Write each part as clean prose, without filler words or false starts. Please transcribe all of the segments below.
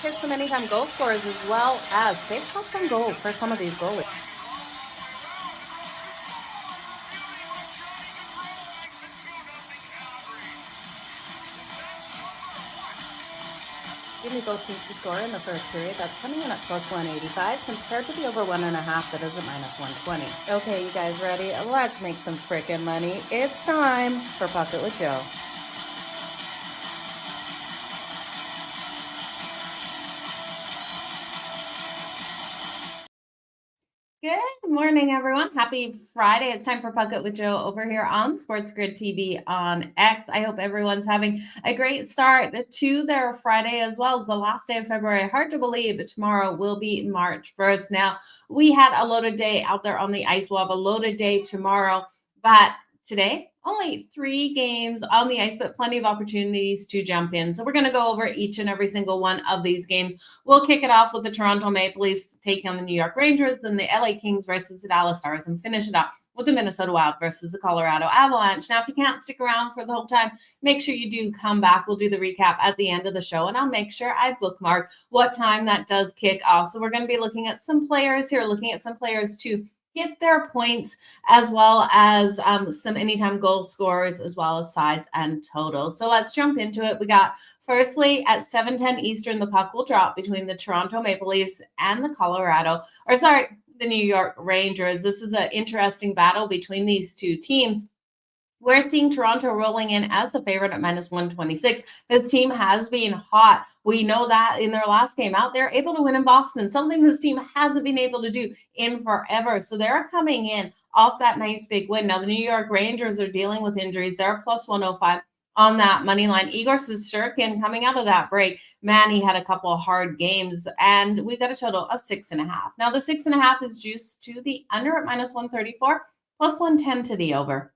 Let's hit some anytime goal scorers as well as safe shots on goal for some of these goalies. Give me both teams to score in the first period. That's coming in at plus 185 compared to the over 1.5 that is at minus 120. Okay, you guys ready? Let's make some frickin' money. It's time for Pocket with Jo. Good morning, everyone. Happy Friday. It's time for Pucket with Jo over here on SportsGrid TV on X. I hope everyone's having a great start to their Friday as well as the last day of February. Hard to believe tomorrow will be March 1st. Now, we had a loaded day out there on the ice. We'll have a loaded day tomorrow, but today, only 3 games on the ice, but plenty of opportunities to jump in. So we're going to go over each and every single one of these games. We'll kick it off with the Toronto Maple Leafs taking on the New York Rangers, then the LA Kings versus the Dallas Stars, and finish it up with the Minnesota Wild versus the Colorado Avalanche. Now, if you can't stick around for the whole time, make sure you do come back. We'll do the recap at the end of the show, and I'll make sure I bookmark what time that does kick off. So we're going to be looking at some players here, looking at some players to hit their points, as well as some anytime goal scorers, as well as sides and totals. So let's jump into it. We got firstly at 7:10 Eastern, the puck will drop between the Toronto Maple Leafs and the New York Rangers. This is an interesting battle between these two teams. We're seeing Toronto rolling in as a favorite at minus 126. This team has been hot. We know that in their last game out, they're able to win in Boston, something this team hasn't been able to do in forever. So they're coming in off that nice big win. Now, the New York Rangers are dealing with injuries. They're plus 105 on that money line. Igor Shesterkin coming out of that break, man, he had a couple of hard games, and we got a total of 6.5. Now, the 6.5 is juiced to the under at minus 134, plus 110 to the over.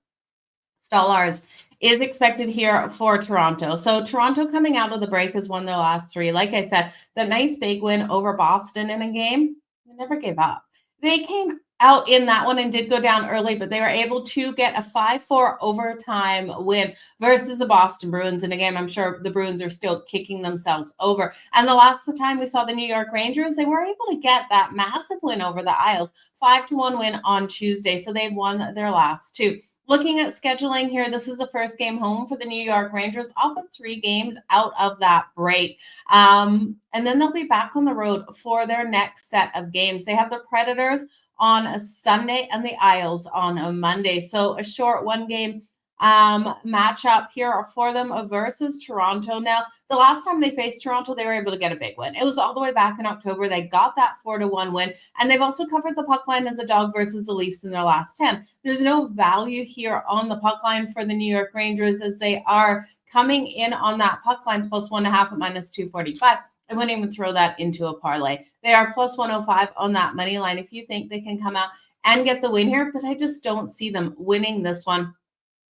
Stallars is expected here for Toronto. So Toronto coming out of the break has won their last 3. Like I said, the nice big win over Boston in a game, they never gave up. They came out in that one and did go down early, but they were able to get a 5-4 overtime win versus the Boston Bruins. And again, I'm sure the Bruins are still kicking themselves over. And the last time we saw the New York Rangers, they were able to get that massive win over the Isles, 5-1 win on Tuesday. So they've won their last 2. Looking at scheduling here, this is the first game home for the New York Rangers off of 3 games out of that break. And then they'll be back on the road for their next set of games. They have the Predators on a Sunday and the Isles on a Monday. So a short 1-game matchup here for them versus Toronto. Now, the last time they faced Toronto, they were able to get a big win. It was all the way back in October. They got that 4-1 win, and they've also covered the puck line as a dog versus the Leafs in their last 10. There's no value here on the puck line for the New York Rangers, as they are coming in on that puck line plus 1.5 at minus 245. I wouldn't even throw that into a parlay. They are plus 105 on that money line if you think they can come out and get the win here, but I just don't see them winning this one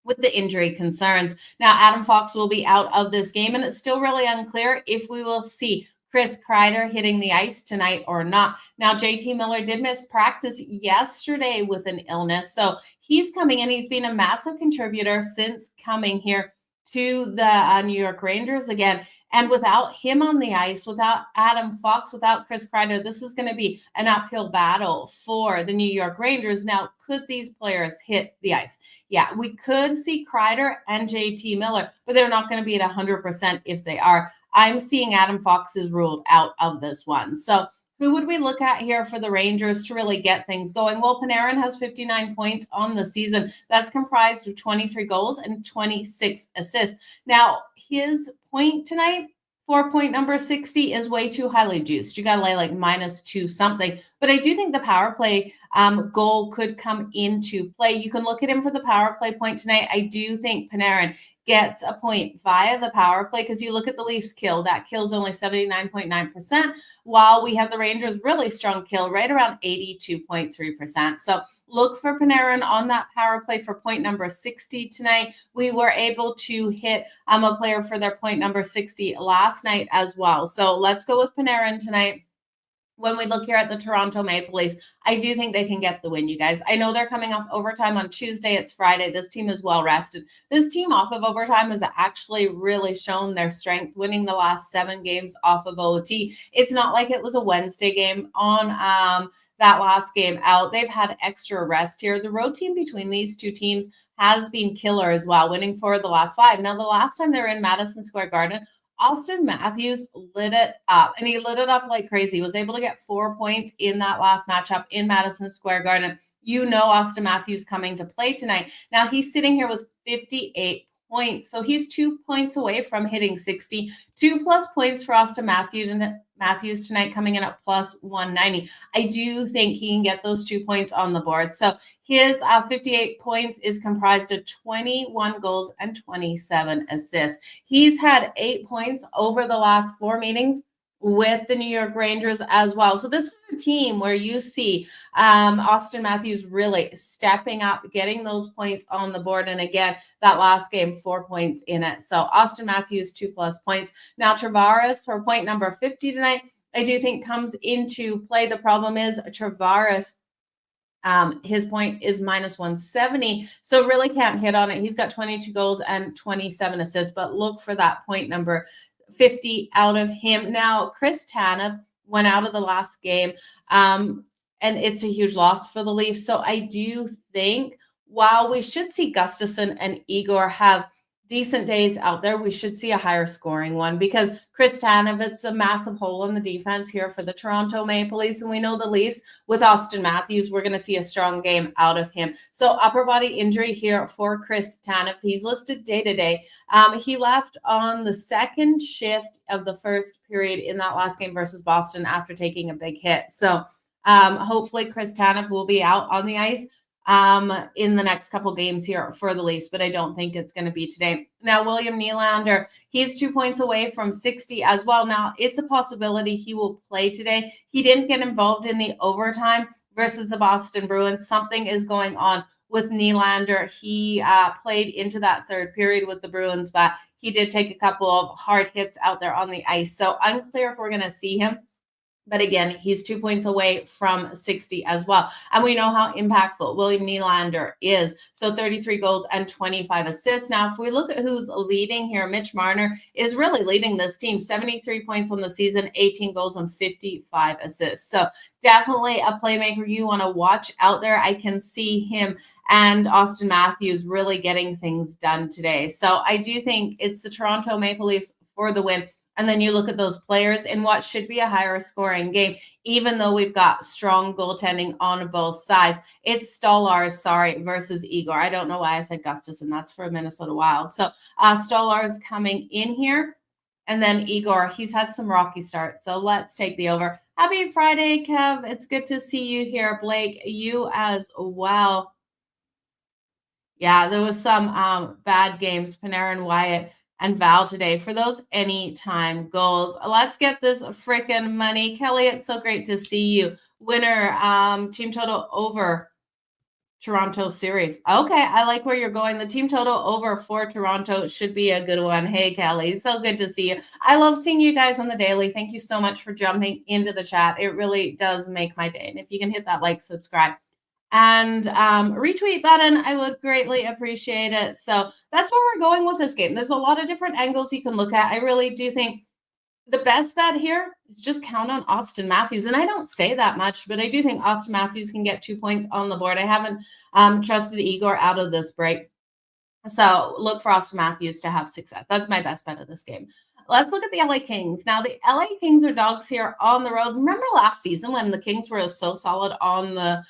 with the injury concerns. Now, Adam Fox will be out of this game, and it's still really unclear if we will see Chris Kreider hitting the ice tonight or not. Now, JT Miller did miss practice yesterday with an illness, so he's coming in. He's been a massive contributor since coming here to the New York Rangers again. And without him on the ice, without Adam Fox, without Chris Kreider, this is going to be an uphill battle for the New York Rangers. Now, could these players hit the ice? Yeah, we could see Kreider and JT Miller, but they're not going to be at 100% if they are. I'm seeing Adam Fox is ruled out of this one. So who would we look at here for the Rangers to really get things going? Well, Panarin has 59 points on the season. That's comprised of 23 goals and 26 assists. Now, his point tonight, for point number 60, is way too highly juiced. You got to lay like minus 2 something. But I do think the power play goal could come into play. You can look at him for the power play point tonight. I do think Panarin gets a point via the power play, because you look at the Leafs kill, that kill's only 79.9%, while we have the Rangers really strong kill right around 82.3%. So look for Panarin on that power play for point number 60 tonight. We were able to hit a player for their point number 60 last night as well. So let's go with Panarin tonight. when we look here at the Toronto Maple Leafs, I do think they can get the win, you guys. I know they're coming off overtime on Tuesday. It's Friday. This team is well rested. This team off of overtime has actually really shown their strength, winning the last 7 games off of OT. It's not like it was a Wednesday game on that last game out. They've had extra rest here. The road team between these two teams has been killer as well, winning 4 of the last 5. Now, the last time they were in Madison Square Garden, Austin Matthews lit it up, and he lit it up like crazy. He was able to get 4 points in that last matchup in Madison Square Garden. You know Austin Matthews coming to play tonight. Now he's sitting here with 58 points, so he's 2 points away from hitting 60. 2+ points for Austin Matthews tonight, coming in at plus 190. I do think he can get those 2 points on the board. So his 58 points is comprised of 21 goals and 27 assists. He's had 8 points over the last 4 meetings with the New York Rangers as well. So this is a team where you see Austin Matthews really stepping up, getting those points on the board. And again, that last game, 4 points in it. So Austin Matthews, 2+ points. Now Tavares for point number 50 tonight, I do think comes into play. The problem is Tavares, his point is minus 170, so really can't hit on it. He's got 22 goals and 27 assists, but look for that point number 50 out of him. Now, Chris Tanev went out of the last game, and it's a huge loss for the Leafs. So I do think while we should see Gustafsson and Igor have decent days out there, we should see a higher scoring one, because Chris Tanev, it's a massive hole in the defense here for the Toronto Maple Leafs. And we know the Leafs with Austin Matthews, we're going to see a strong game out of him. So upper body injury here for Chris Tanev. He's listed day-to-day. He left on the second shift of the first period in that last game versus Boston after taking a big hit. So hopefully Chris Tanev will be out on the ice in the next couple games here for the Leafs, but I don't think it's going to be today. Now, William Nylander, he's 2 points away from 60 as well. Now, it's a possibility he will play today. He didn't get involved in the overtime versus the Boston Bruins. Something is going on with Nylander. He played into that third period with the Bruins, but he did take a couple of hard hits out there on the ice. So unclear if we're going to see him. But again, he's 2 points away from 60 as well. And we know how impactful William Nylander is. So 33 goals and 25 assists. Now, if we look at who's leading here, Mitch Marner is really leading this team. 73 points on the season, 18 goals and 55 assists. So definitely a playmaker you want to watch out there. I can see him and Austin Matthews really getting things done today. So I do think it's the Toronto Maple Leafs for the win. And then you look at those players in what should be a higher scoring game, even though we've got strong goaltending on both sides. It's Stolarz, versus Igor. I don't know why I said Gustafsson. That's for Minnesota Wild. So Stolarz coming in here. And then Igor, he's had some rocky starts. So let's take the over. Happy Friday, Kev. It's good to see you here. Blake, you as well. Yeah, there was some bad games. Panarin, Wyatt, and Val today for those anytime goals. Let's get this freaking money. Kelly, it's so great to see you. Winner, team total over Toronto series. Okay, I like where you're going. The team total over for Toronto should be a good one. Hey, Kelly, so good to see you. I love seeing you guys on the daily. Thank you so much for jumping into the chat. It really does make my day. And if you can hit that like, subscribe, and retweet button, I would greatly appreciate it. So that's where we're going with this game. There's a lot of different angles you can look at. I really do think the best bet here is just count on Austin Matthews. And I don't say that much, but I do think Austin Matthews can get 2 points on the board. I haven't trusted Igor out of this break. So look for Austin Matthews to have success. That's my best bet of this game. Let's look at the LA Kings. Now, the LA Kings are dogs here on the road. Remember last season when the Kings were so solid on the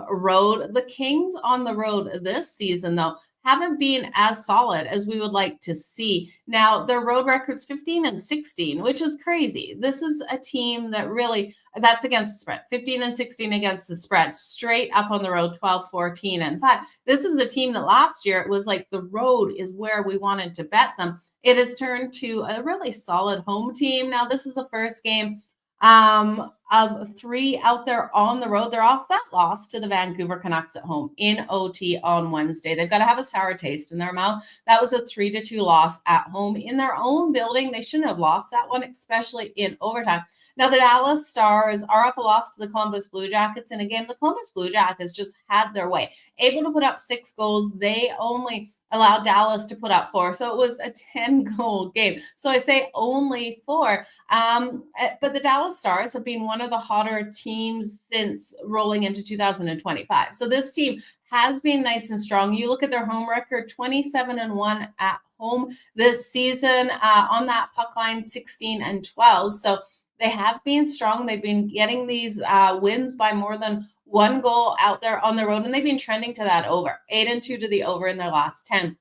road? The Kings on the road this season, though, haven't been as solid as we would like to see. Now, their road record's 15-16, which is crazy. This is a team that really, that's against the spread. 15-16 against the spread. Straight up on the road, 12-14-5. This is the team that last year, it was like the road is where we wanted to bet them. It has turned to a really solid home team. Now, this is the first game Of 3 out there on the road. They're off that loss to the Vancouver Canucks at home in OT on Wednesday. They've got to have a sour taste in their mouth. That was a 3-2 loss at home in their own building. They shouldn't have lost that one, especially in overtime. Now, the Dallas Stars are off a loss to the Columbus Blue Jackets in a game. The Columbus Blue Jackets just had their way, able to put up 6 goals. They only allowed Dallas to put up 4. So it was a 10-goal game. So I say only 4. But the Dallas Stars have been one of the hotter teams since rolling into 2025. So this team has been nice and strong. You look at their home record, 27-1 at home this season. On that puck line, 16-12. So they have been strong. They've been getting these wins by more than 1 goal out there on the road, and they've been trending to that over. 8-2 to the over in their last 10.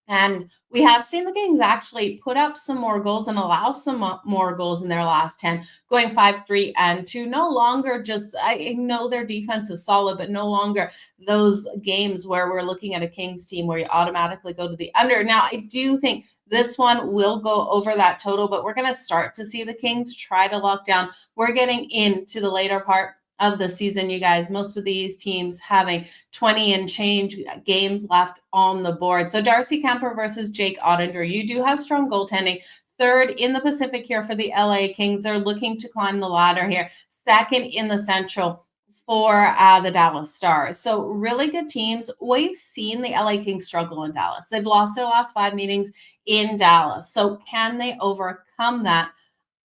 And we have seen the Kings actually put up some more goals and allow some more goals in their last 10, going 5-3-2. No longer just, I know their defense is solid, but no longer those games where we're looking at a Kings team where you automatically go to the under. Now, I do think this one will go over that total, but we're going to start to see the Kings try to lock down. We're getting into the later part of the season, you guys. Most of these teams having 20 and change games left on the board. So Darcy Kemper versus Jake Ottinger. You do have strong goaltending. Third in the Pacific here for the LA Kings. They're looking to climb the ladder here. Second in the Central for the Dallas Stars. So really good teams. We've seen the LA Kings struggle in Dallas. They've lost their last 5 meetings in Dallas. So can they overcome that?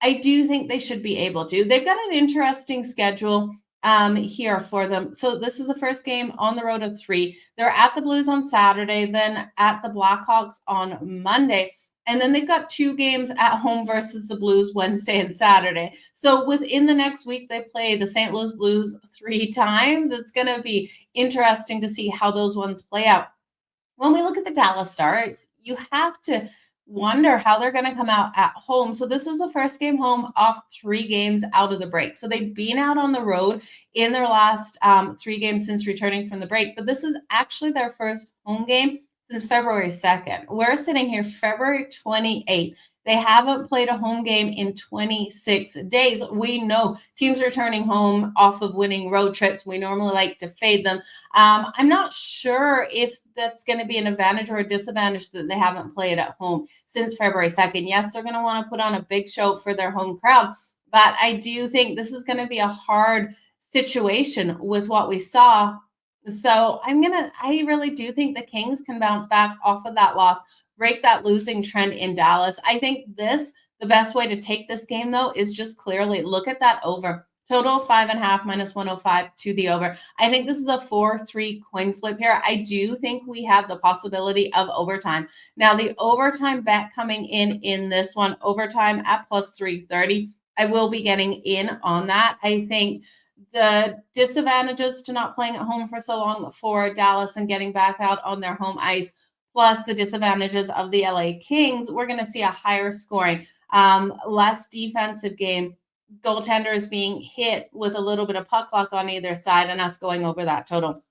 I do think they should be able to. They've got an interesting schedule here for them. So this is the first game on the road of 3. They're at the Blues on Saturday, then at the Blackhawks on Monday. And then they've got 2 games at home versus the Blues Wednesday and Saturday. So within the next week, they play the St. Louis Blues 3 times. It's going to be interesting to see how those ones play out. When we look at the Dallas Stars, you have to wonder how they're going to come out at home. So this is the first game home off 3 games out of the break. So they've been out on the road in their last 3 games since returning from the break. But this is actually their first home game since February 2nd. We're sitting here February 28th. They haven't played a home game in 26 days. We know teams returning home off of winning road trips. We normally like to fade them. I'm not sure if that's going to be an advantage or a disadvantage that they haven't played at home since February 2nd. Yes, they're going to want to put on a big show for their home crowd, but I do think this is going to be a hard situation with what we saw. So I really do think the Kings can bounce back off of that loss, break that losing trend in Dallas. I think the best way to take this game, though, is just clearly look at that over. Total 5.5 minus 105 to the over. I think this is a 4-3 coin flip here. I do think we have the possibility of overtime. Now, the overtime bet coming in this one, overtime at plus 330. I will be getting in on that. I think the disadvantages to not playing at home for so long for Dallas and getting back out on their home ice, plus the disadvantages of the LA Kings, we're going to see a higher scoring, less defensive game, goaltenders being hit with a little bit of puck luck on either side, and us going over that total.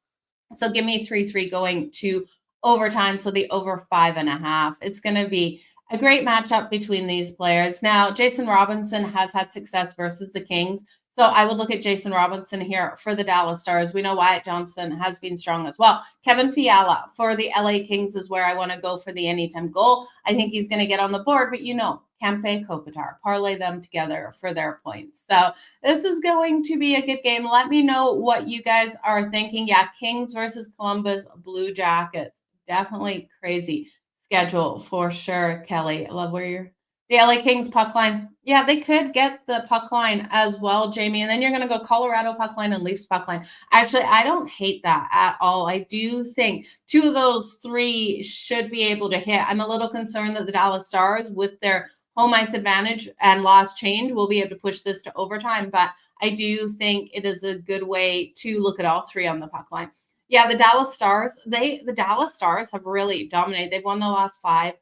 So give me 3-3 going to overtime, so the over 5.5. It's going to be a great matchup between these players. Now, Jason Robinson has had success versus the Kings. So I would look at Jason Robinson here for the Dallas Stars. We know Wyatt Johnson has been strong as well. Kevin Fiala for the LA Kings is where I want to go for the anytime goal. I think he's going to get on the board, but Kempe, Kopitar, parlay them together for their points. So this is going to be a good game. Let me know what you guys are thinking. Yeah, Kings versus Columbus Blue Jackets. Definitely crazy schedule for sure, Kelly. I love where the LA Kings puck line. Yeah, they could get the puck line as well, Jamie. And then you're going to go Colorado puck line and Leafs puck line. Actually, I don't hate that at all. I do think 2 of those 3 should be able to hit. I'm a little concerned that the Dallas Stars, with their home ice advantage and loss change, will be able to push this to overtime. But I do think it is a good way to look at all 3 on the puck line. Yeah, the Dallas Stars, the Dallas Stars have really dominated. They've won the last 5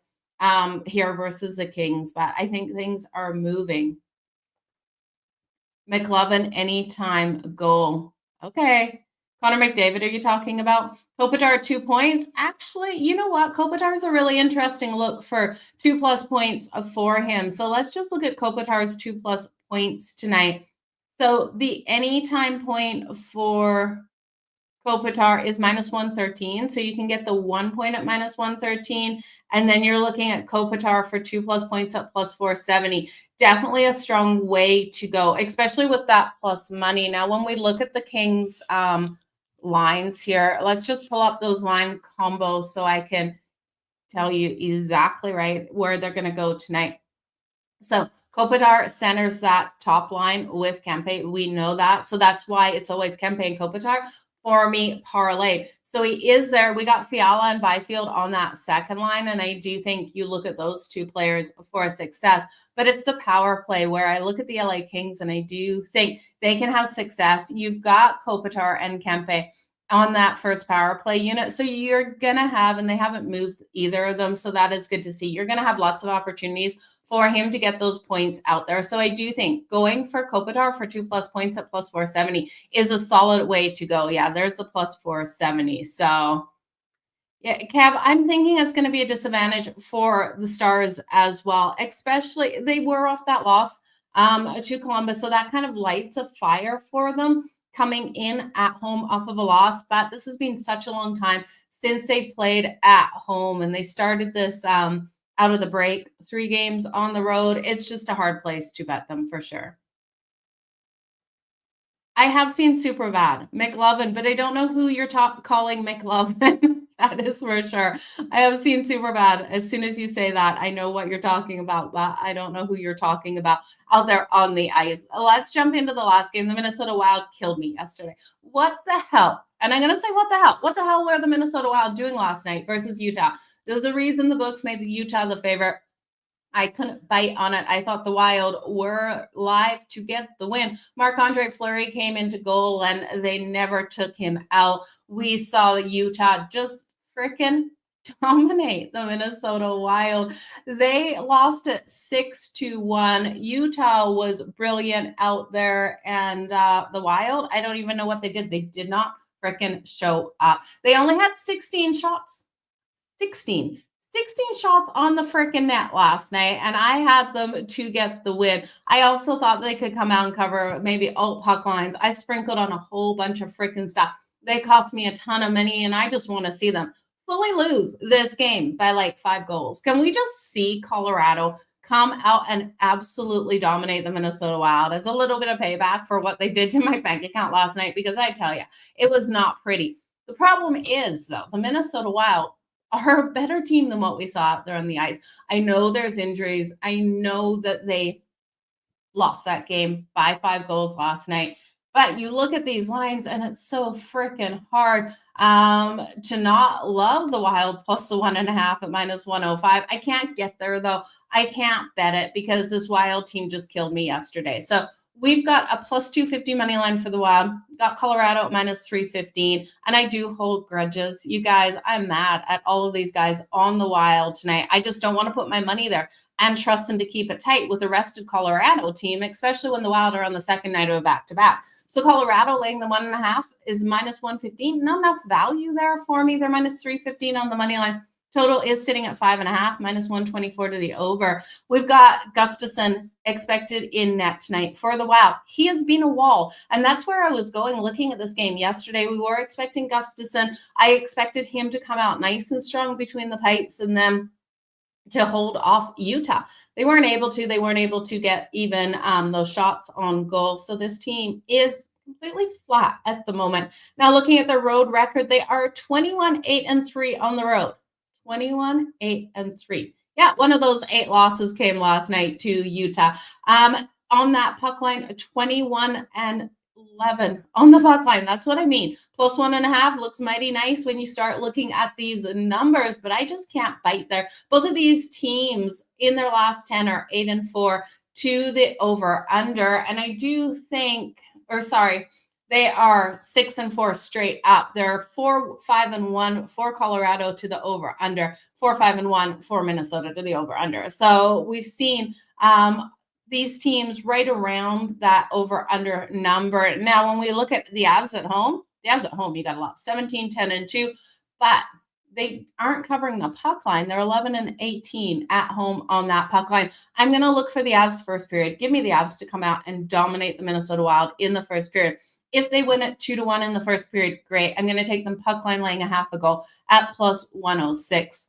here versus the Kings, but I think things are moving. McLovin, anytime goal. Okay. Connor McDavid, are you talking about? Kopitar, 2 points. Actually, you know what? Kopitar is a really interesting look for 2+ points for him. So let's just look at Kopitar's 2+ points tonight. So the anytime point for Kopitar is -113. So you can get the 1 point at -113. And then you're looking at Kopitar for 2+ points at +470. Definitely a strong way to go, especially with that plus money. Now, when we look at the Kings lines here, let's just pull up those line combos so I can tell you exactly right where they're going to go tonight. So Kopitar centers that top line with Kempe. We know that. So that's why it's always Kempe and Kopitar for me parlay. So he is there. We got Fiala and Byfield on that second line. And I do think you look at those two players for success. But it's the power play where I look at the LA Kings and I do think they can have success. You've got Kopitar and Kempe on that first power play unit. So you're going to have, and they haven't moved either of them. So that is good to see. You're going to have lots of opportunities for him to get those points out there. So I do think going for Kopitar for 2+ points at +470 is a solid way to go. Yeah, there's the +470. So yeah, Kev, I'm thinking it's going to be a disadvantage for the Stars as well, especially they were off that loss to Columbus. So that kind of lights a fire for them coming in at home off of a loss. But this has been such a long time since they played at home, and they started this out of the break, 3 games on the road. It's just a hard place to bet them for sure. I have seen Super Bad, McLovin, but I don't know who you're calling McLovin. That is for sure. I have seen Super Bad. As soon as you say that, I know what you're talking about, but I don't know who you're talking about out there on the ice. Let's jump into the last game. The Minnesota Wild killed me yesterday. What the hell? And I'm going to say, what the hell? What the hell were the Minnesota Wild doing last night versus Utah? There's a reason the books made the Utah the favorite. I couldn't bite on it. I thought the Wild were live to get the win. Marc-Andre Fleury came into goal, and they never took him out. We saw Utah just freaking dominate the Minnesota Wild. They lost it 6-1. Utah was brilliant out there, and the Wild, I don't even know what they did. They did not freaking show up. They only had 16 shots. 16 shots on the freaking net last night, and I had them to get the win. I also thought they could come out and cover maybe alt puck lines. I sprinkled on a whole bunch of freaking stuff. They cost me a ton of money, and I just want to see them fully lose this game by like 5 goals. Can we just see Colorado come out and absolutely dominate the Minnesota Wild as a little bit of payback for what they did to my bank account last night? Because I tell you, it was not pretty. The problem is, though, the Minnesota Wild are a better team than what we saw out there on the ice. I know there's injuries. I know that they lost that game by 5 goals last night. But you look at these lines, and it's so freaking hard to not love the Wild plus the 1.5 at -105. I can't get there, though. I can't bet it because this Wild team just killed me yesterday. So we've got a +250 money line for the Wild. Got Colorado at -315. And I do hold grudges. You guys, I'm mad at all of these guys on the Wild tonight. I just don't want to put my money there and trust them to keep it tight with the rested Colorado team, especially when the Wild are on the second night of a back-to-back. So Colorado laying the 1.5 is -115. Not enough value there for me. They're -315 on the money line. Total is sitting at 5.5, -124 to the over. We've got Gustafsson expected in net tonight for the Wild. He has been a wall, and that's where I was going looking at this game yesterday. We were expecting Gustafsson. I expected him to come out nice and strong between the pipes and then to hold off Utah. They weren't able to. They weren't able to get even those shots on goal. So this team is completely flat at the moment. Now, looking at their road record, they are 21-8-3 on the road. 21-8-3. Yeah, one of those 8 losses came last night to Utah. On that puck line, 21-11 on the puck line. That's what I mean. +1.5 looks mighty nice when you start looking at these numbers, but I just can't bite there. Both of these teams in their last 10 are 8-4 to the over/under, and I do think, they are 6-4 straight up. They're 4-5-1 for Colorado to the over/under, 4-5-1 for Minnesota to the over/under. So we've seen these teams right around that over/under number. Now, when we look at the Avs at home, you got a lot, 17-10-2, but they aren't covering the puck line. They're 11-18 at home on that puck line. I'm going to look for the Avs first period. Give me the Avs to come out and dominate the Minnesota Wild in the first period. If they win it 2-1 in the first period, great. I'm going to take them puck line laying a half a goal at plus 106.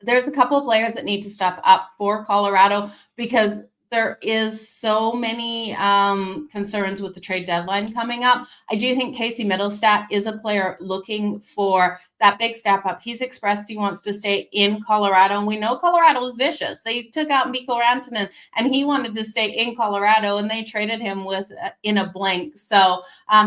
There's a couple of players that need to step up for Colorado because there is so many concerns with the trade deadline coming up. I do think Casey Middlestat is a player looking for that big step up. He's expressed he wants to stay in Colorado, and we know Colorado is vicious. They took out Mikko Rantanen, and he wanted to stay in Colorado, and they traded him in a blank. So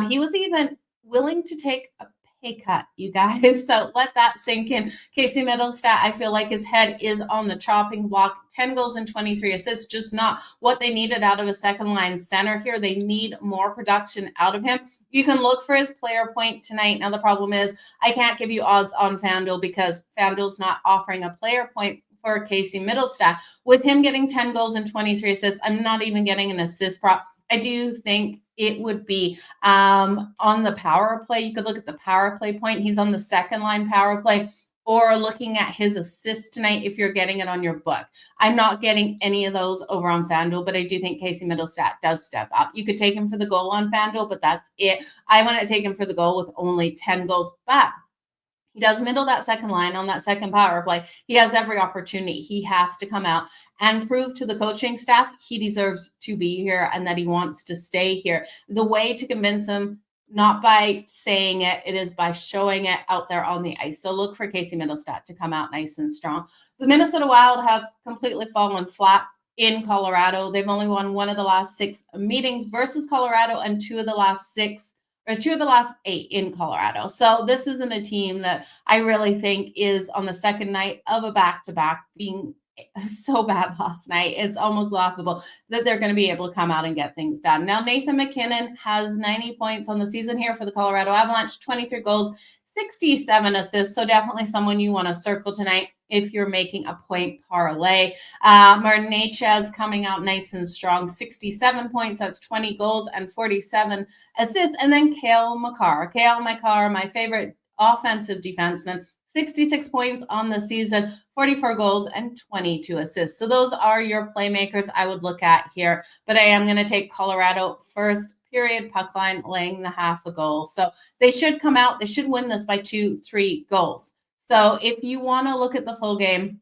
he was even willing to take a pay cut, you guys. So let that sink in. Casey Middlestat, I feel like his head is on the chopping block. 10 goals and 23 assists, just not what they needed out of a second line center here. They need more production out of him. You can look for his player point tonight. Now, the problem is I can't give you odds on FanDuel because FanDuel's not offering a player point for Casey Middlestat. With him getting 10 goals and 23 assists, I'm not even getting an assist prop. I do think it would be on the power play. You could look at the power play point. He's on the second line power play, or looking at his assists tonight if you're getting it on your book. I'm not getting any of those over on FanDuel, but I do think Casey Middlestat does step up. You could take him for the goal on FanDuel, but that's it. I want to take him for the goal with only 10 goals, but he does middle that second line on that second power play. He has every opportunity. He has to come out and prove to the coaching staff he deserves to be here and that he wants to stay here. The way to convince him, not by saying it, it is by showing it out there on the ice. So look for Casey Middlestat to come out nice and strong. The Minnesota Wild have completely fallen flat in Colorado. They've only won one of the last 6 meetings versus Colorado and two of the last 8 in Colorado. So this isn't a team that I really think is on the second night of a back-to-back being so bad last night. It's almost laughable that they're going to be able to come out and get things done. Now, Nathan MacKinnon has 90 points on the season here for the Colorado Avalanche, 23 goals, 67 assists. So definitely someone you want to circle tonight if you're making a point parlay. Martin Necas coming out nice and strong, 67 points. That's 20 goals and 47 assists. And then Cale Makar, my favorite offensive defenseman, 66 points on the season, 44 goals and 22 assists. So those are your playmakers I would look at here. But I am going to take Colorado first period puck line laying the half a goal. So they should come out. They should win this by 2-3 goals. So if you want to look at the full game,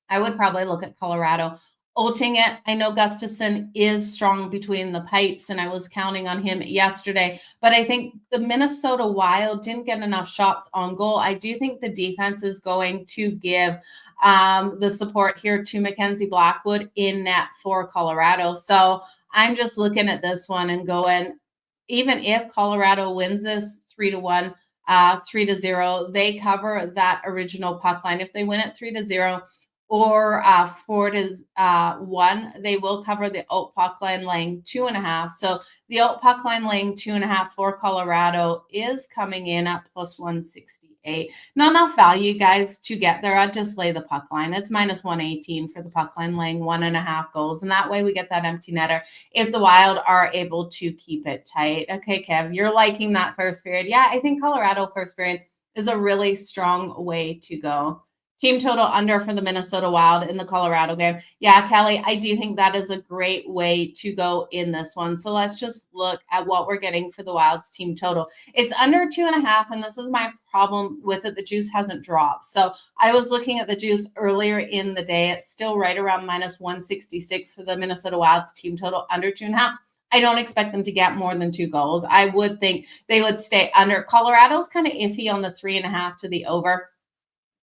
I would probably look at Colorado. Ulting it, I know Gustafsson is strong between the pipes, and I was counting on him yesterday. But I think the Minnesota Wild didn't get enough shots on goal. I do think the defense is going to give the support here to Mackenzie Blackwood in net for Colorado. So I'm just looking at this one and going, even if Colorado wins this 3-1, 3-0, they cover that original puck line. If they win it 3-0, or 4-1, they will cover the out puck line laying 2.5. So the out puck line laying 2.5 for Colorado is coming in at plus 168. Not enough value, guys, to get there. I'd just lay the puck line. It's minus 118 for the puck line laying 1.5 goals. And that way we get that empty netter if the Wild are able to keep it tight. Okay, Kev, you're liking that first period. Yeah, I think Colorado first period is a really strong way to go. Team total under for the Minnesota Wild in the Colorado game. Yeah, Kelly, I do think that is a great way to go in this one. So let's just look at what we're getting for the Wild's team total. It's under 2.5, and this is my problem with it. The juice hasn't dropped. So I was looking at the juice earlier in the day. It's still right around minus 166 for the Minnesota Wild's team total under 2.5. I don't expect them to get more than 2 goals. I would think they would stay under. Colorado's kind of iffy on the 3.5 to the over.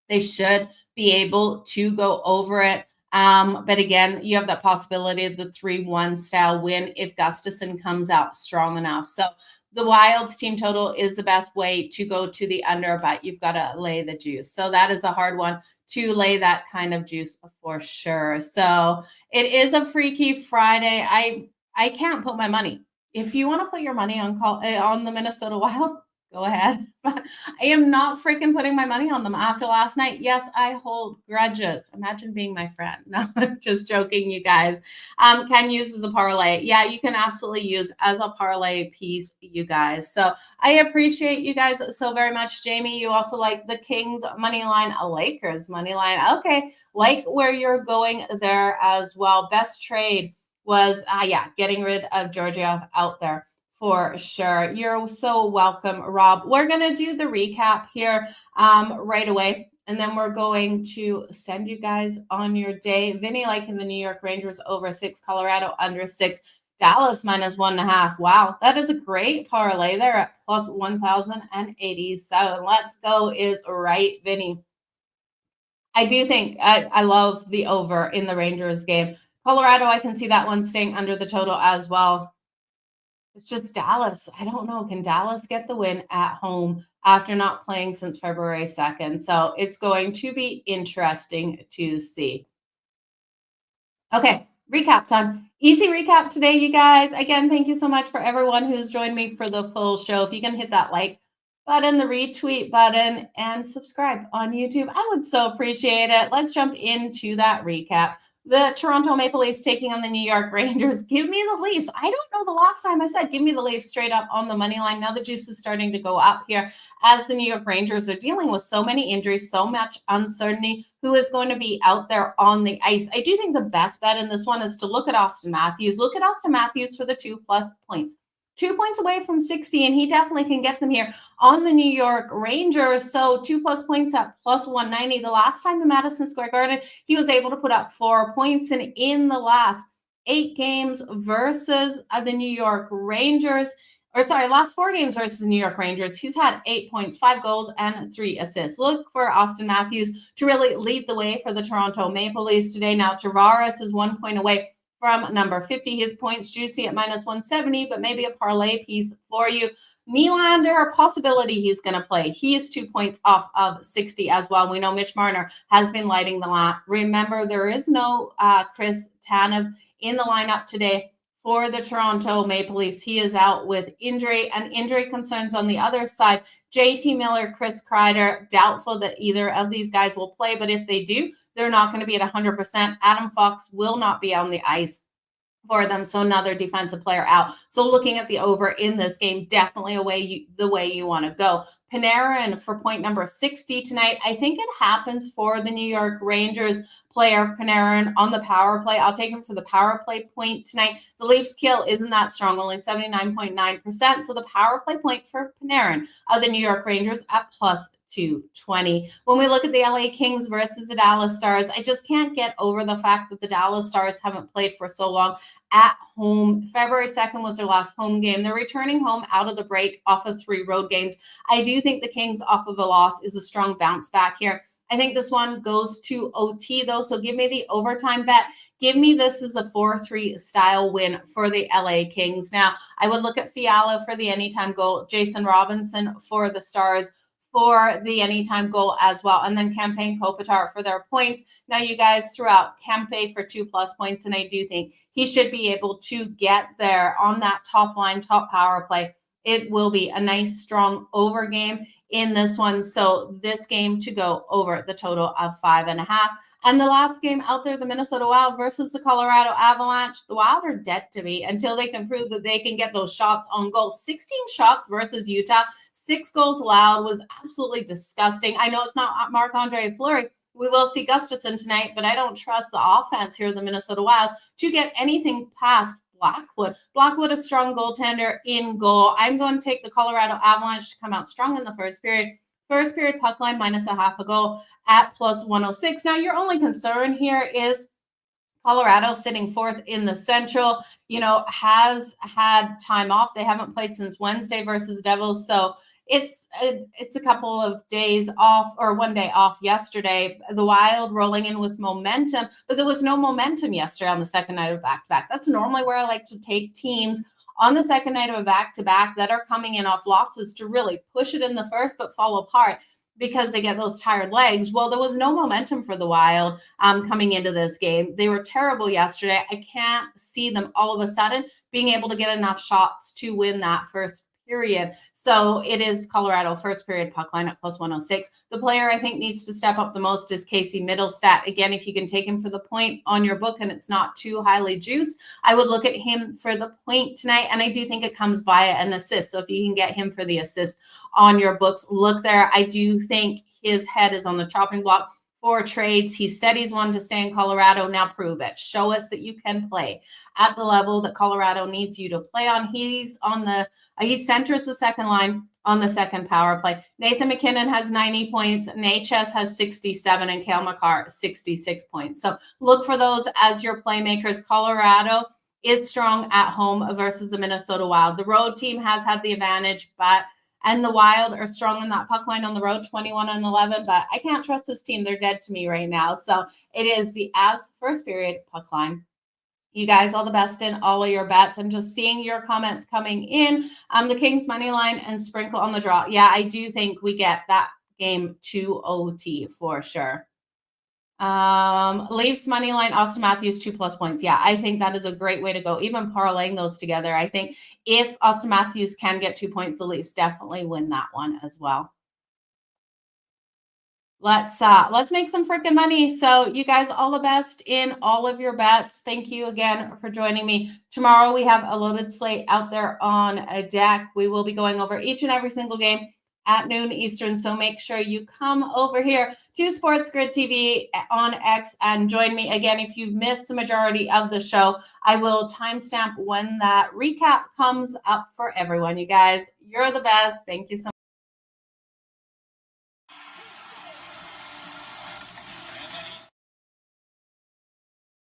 They should be able to go over it. But again, you have that possibility of the 3-1 style win if Gustafsson comes out strong enough. So the Wild's team total is the best way to go to the under, but you've got to lay the juice. So that is a hard one to lay that kind of juice for sure. So it is a Freaky Friday. I can't put my money. If you want to put your money on the Minnesota Wild, Go ahead. But I am not freaking putting my money on them after last night. Yes, I hold grudges. Imagine being my friend. No, I'm just joking, you guys. Can use as a parlay. Yeah, you can absolutely use as a parlay piece, you guys. So I appreciate you guys so very much. Jamie, you also like the Kings money line, a Lakers money line. Okay, like where you're going there as well. Best trade was, getting rid of Georgiev out there. For sure. You're so welcome, Rob. We're going to do the recap here right away. And then we're going to send you guys on your day. Vinny liking the New York Rangers over 6, Colorado under 6, Dallas minus 1.5. Wow, that is a great parlay there at plus 1,087. Let's go is right, Vinny. I do think I love the over in the Rangers game. Colorado, I can see that one staying under the total as well. It's just Dallas. I don't know. Can Dallas get the win at home after not playing since February 2nd? So it's going to be interesting to see. Okay, recap time. Easy recap today, you guys. Again, thank you so much for everyone who's joined me for the full show. If you can hit that like button, the retweet button, and subscribe on YouTube, I would so appreciate it. Let's jump into that recap. The Toronto Maple Leafs taking on the New York Rangers. Give me the Leafs. I don't know the last time I said give me the Leafs straight up on the money line. Now the juice is starting to go up here as the New York Rangers are dealing with so many injuries, so much uncertainty. Who is going to be out there on the ice? I do think the best bet in this one is to look at Austin Matthews. Look at Austin Matthews for the 2+ points. 2 points away from 60, and he definitely can get them here on the New York Rangers. So 2+ points at plus 190. The last time in Madison Square Garden, he was able to put up 4 points. And in the last 8 games versus the New York Rangers, last 4 games versus the New York Rangers, he's had 8 points, 5 goals, and 3 assists. Look for Austin Matthews to really lead the way for the Toronto Maple Leafs today. Now, Tavares is 1 point away from number 50. His points juicy at minus 170, but maybe a parlay piece for you. Nylander, possibility he's going to play. He is 2 points off of 60 as well. We know Mitch Marner has been lighting the lamp. Remember, there is no Chris Tanev in the lineup today for the Toronto Maple Leafs. He is out with injury and injury concerns on the other side. JT Miller, Chris Kreider, doubtful that either of these guys will play, but if they do, they're not going to be at 100%. Adam Fox will not be on the ice for them, so another defensive player out. So looking at the over in this game, definitely the way you want to go. Panarin for point number 60 tonight. I think it happens for the New York Rangers player Panarin on the power play. I'll take him for the power play point tonight. The Leafs kill isn't that strong, only 79.9%. So the power play point for Panarin of the New York Rangers at plus 220. When we look at the LA Kings versus the Dallas Stars, I just can't get over the fact that the Dallas Stars haven't played for so long at home. February 2nd was their last home game. They're returning home out of the break off of 3 road games. I do think the Kings off of a loss is a strong bounce back here. I think this one goes to OT though, so give me the overtime bet. Give me this as a 4-3 style win for the LA Kings. Now, I would look at Fiala for the anytime goal, Jason Robinson for the Stars for the anytime goal as well, and then Kempe Kopitar for their points. Now, you guys threw out Kempe for 2+ points, and I do think he should be able to get there on that top line, top power play. It will be a nice, strong over game in this one. So this game to go over the total of 5.5. And the last game out there, the Minnesota Wild versus the Colorado Avalanche. The Wild are dead to me until they can prove that they can get those shots on goal. 16 shots versus Utah. 6 goals allowed was absolutely disgusting. I know it's not Marc-Andre Fleury. We will see Gustafsson tonight, but I don't trust the offense here of the Minnesota Wild to get anything past Blackwood. Blackwood, a strong goaltender in goal. I'm going to take the Colorado Avalanche to come out strong in the first period. First period puck line minus a half a goal at plus 106. Now, your only concern here is Colorado sitting 4th in the Central, has had time off. They haven't played since Wednesday versus Devils. So it's a couple of days off, or 1 day off yesterday. The Wild rolling in with momentum, but there was no momentum yesterday on the second night of back-to-back. That's normally where I like to take teams on the second night of a back-to-back that are coming in off losses to really push it in the first but fall apart because they get those tired legs. Well, there was no momentum for the Wild coming into this game. They were terrible yesterday. I can't see them all of a sudden being able to get enough shots to win that first period. So it is Colorado first period puck line at plus 106. The player I think needs to step up the most is Casey Middlestat. Again, if you can take him for the point on your book and it's not too highly juiced, I would look at him for the point tonight. And I do think it comes via an assist. So if you can get him for the assist on your books, look there. I do think his head is on the chopping block for trades. He said he's wanted to stay in Colorado. Now prove it. Show us that you can play at the level that Colorado needs you to play on. He's on the, he centers the second line on the second power play. Nathan McKinnon has 90 points. Natchez has 67 and Cale Makar 66 points. So look for those as your playmakers. Colorado is strong at home versus the Minnesota Wild. The road team has had the advantage, and the Wild are strong in that puck line on the road, 21-11, but I can't trust this team. They're dead to me right now. So it is the Avs first period puck line. You guys, all the best in all of your bets. I'm just seeing your comments coming in. The Kings money line and sprinkle on the draw. Yeah, I do think we get that game to OT for sure. Leafs money line, Austin Matthews 2+ points. Yeah, I think that is a great way to go. Even parlaying those together. I think if Austin Matthews can get 2 points, the Leafs definitely win that one as well. Let's make some freaking money. So you guys, all the best in all of your bets. Thank you again for joining me. Tomorrow we have a loaded slate out there on a deck. We will be going over each and every single game at noon Eastern. So make sure you come over here to SportsGrid TV on X and join me. Again, if you've missed the majority of the show, I will timestamp when that recap comes up for everyone. You guys, you're the best. Thank you so much.